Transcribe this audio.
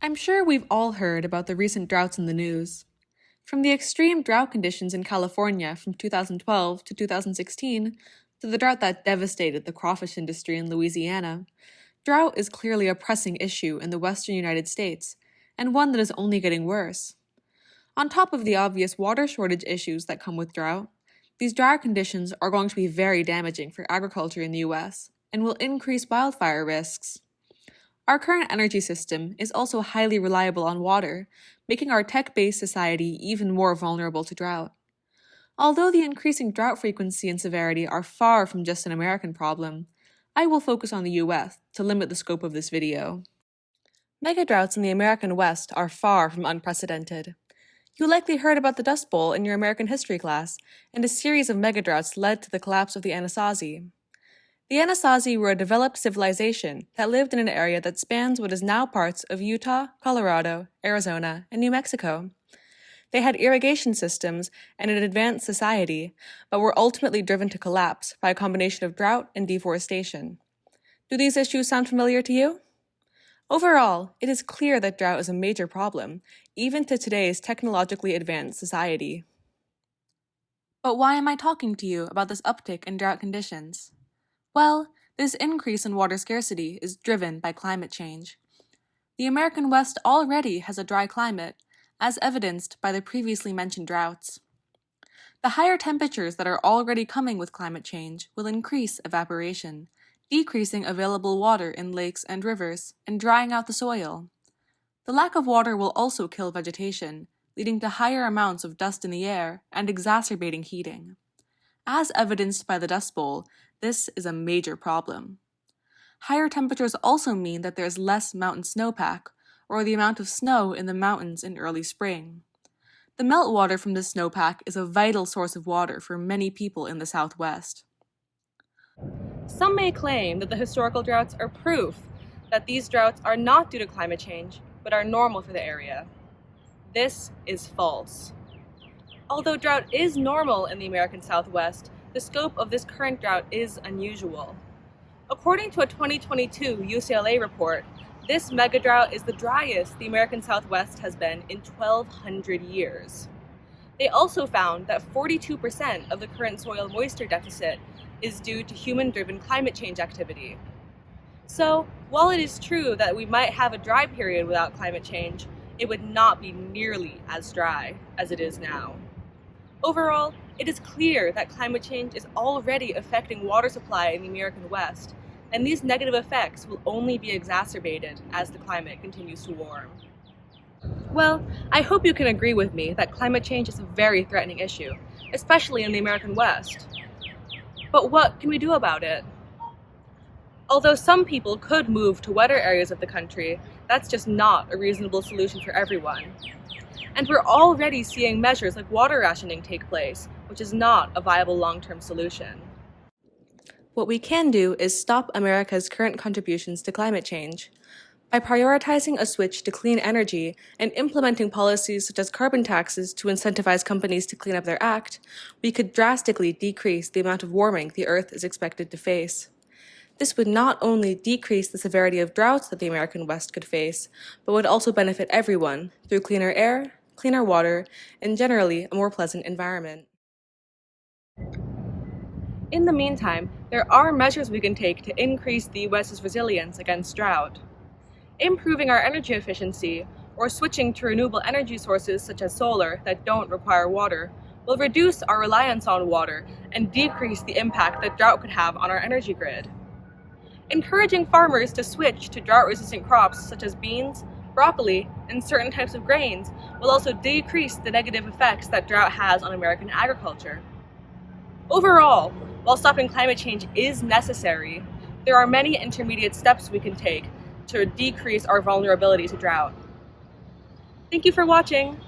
I'm sure we've all heard about the recent droughts in the news. From the extreme drought conditions in California from 2012 to 2016, to the drought that devastated the crawfish industry in Louisiana, drought is clearly a pressing issue in the western United States, and one that is only getting worse. On top of the obvious water shortage issues that come with drought, these drought conditions are going to be very damaging for agriculture in the US and will increase wildfire risks. Our current energy system is also highly reliable on water, making our tech-based society even more vulnerable to drought. Although the increasing drought frequency and severity are far from just an American problem, I will focus on the US to limit the scope of this video. Megadroughts in the American West are far from unprecedented. You likely heard about the Dust Bowl in your American history class, and a series of megadroughts led to the collapse of the Anasazi. The Anasazi were a developed civilization that lived in an area that spans what is now parts of Utah, Colorado, Arizona, and New Mexico. They had irrigation systems and an advanced society, but were ultimately driven to collapse by a combination of drought and deforestation. Do these issues sound familiar to you? Overall, it is clear that drought is a major problem, even to today's technologically advanced society. But why am I talking to you about this uptick in drought conditions? Well, this increase in water scarcity is driven by climate change. The American West already has a dry climate, as evidenced by the previously mentioned droughts. The higher temperatures that are already coming with climate change will increase evaporation, decreasing available water in lakes and rivers, and drying out the soil. The lack of water will also kill vegetation, leading to higher amounts of dust in the air and exacerbating heating. As evidenced by the Dust Bowl, this is a major problem. Higher temperatures also mean that there is less mountain snowpack, or the amount of snow in the mountains in early spring. The meltwater from this snowpack is a vital source of water for many people in the Southwest. Some may claim that the historical droughts are proof that these droughts are not due to climate change, but are normal for the area. This is false. Although drought is normal in the American Southwest, the scope of this current drought is unusual. According to a 2022 UCLA report, this megadrought is the driest the American Southwest has been in 1,200 years. They also found that 42% of the current soil moisture deficit is due to human-driven climate change activity. So, while it is true that we might have a dry period without climate change, it would not be nearly as dry as it is now. Overall, it is clear that climate change is already affecting water supply in the American West, and these negative effects will only be exacerbated as the climate continues to warm. Well, I hope you can agree with me that climate change is a very threatening issue, especially in the American West. But what can we do about it? Although some people could move to wetter areas of the country, that's just not a reasonable solution for everyone. And we're already seeing measures like water rationing take place, which is not a viable long-term solution. What we can do is stop America's current contributions to climate change. By prioritizing a switch to clean energy and implementing policies such as carbon taxes to incentivize companies to clean up their act, we could drastically decrease the amount of warming the Earth is expected to face. This would not only decrease the severity of droughts that the American West could face, but would also benefit everyone through cleaner air, cleaner water, and generally a more pleasant environment. In the meantime, there are measures we can take to increase the US's resilience against drought. Improving our energy efficiency, or switching to renewable energy sources such as solar that don't require water, will reduce our reliance on water and decrease the impact that drought could have on our energy grid. Encouraging farmers to switch to drought-resistant crops such as beans, broccoli, and certain types of grains will also decrease the negative effects that drought has on American agriculture. Overall, while stopping climate change is necessary, there are many intermediate steps we can take to decrease our vulnerability to drought. Thank you for watching!